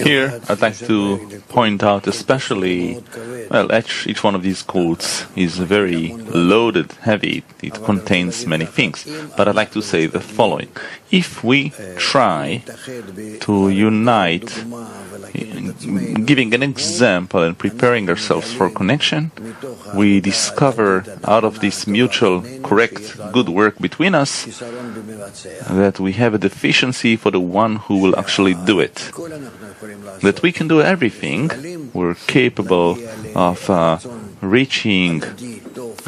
Here, I'd like to point out especially, each one of these quotes is very loaded, heavy. It contains many things. But I'd like to say the following. If we try to unite, giving an example and preparing ourselves for connection, we discover out of this mutual, correct, good work between us that we have a deficiency for the one who will actually do it. That we can do everything, we're capable of reaching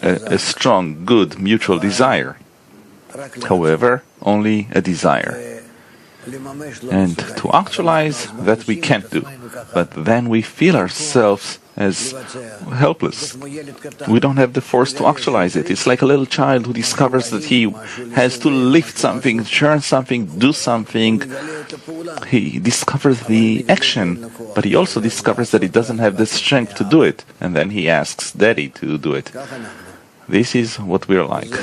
a strong, good, mutual desire. However, only a desire. And to actualize that we can't do. But then we feel ourselves as helpless. We don't have the force to actualize it. It's like a little child who discovers that he has to lift something, turn something, do something. He discovers the action, but he also discovers that he doesn't have the strength to do it. And then he asks Daddy to do it. This is what we're like.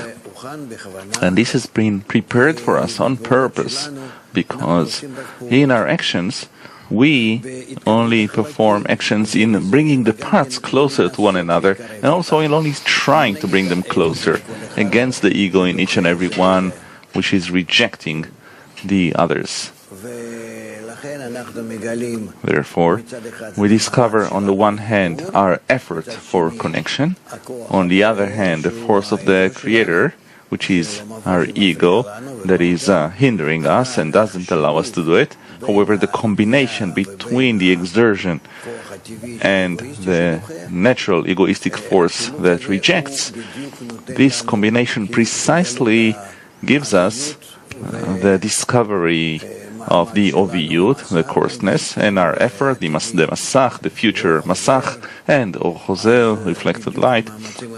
And this has been prepared for us on purpose, because in our actions, we only perform actions in bringing the parts closer to one another, and also in only trying to bring them closer, against the ego in each and every one, which is rejecting the others. Therefore, we discover on the one hand our effort for connection, on the other hand the force of the Creator, which is our ego, that is hindering us and doesn't allow us to do it. However, the combination between the exertion and the natural egoistic force that rejects, this combination precisely gives us the discovery of the Oviyut, the coarseness, and our effort, the Masach, the future Masach, and Or Chozer, reflected light.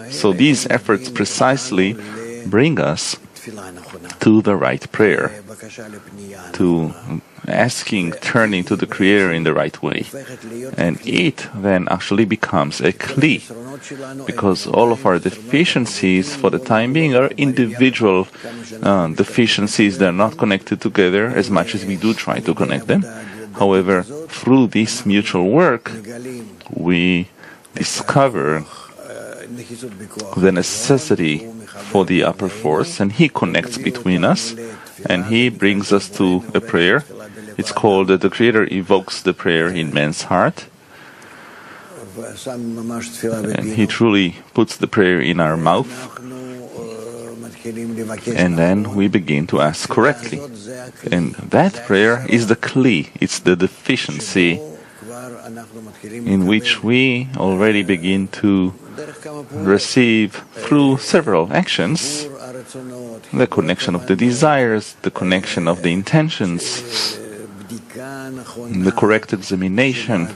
So these efforts precisely bring us to the right prayer, to asking, turning to the Creator in the right way. And it then actually becomes a kli, because all of our deficiencies for the time being are individual deficiencies. They're not connected together as much as we do try to connect them. However, through this mutual work, we discover the necessity for the upper force, and he connects between us, and he brings us to a prayer. It's called the Creator evokes the prayer in man's heart, and he truly puts the prayer in our mouth, and then we begin to ask correctly. And that prayer is the kli, it's the deficiency in which we already begin to receive through several actions the connection of the desires, the connection of the intentions, the correct examination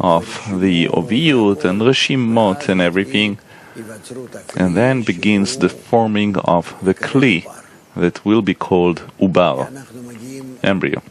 of the Oviyut and Reshimot and everything, and then begins the forming of the kli that will be called Ubar, embryo.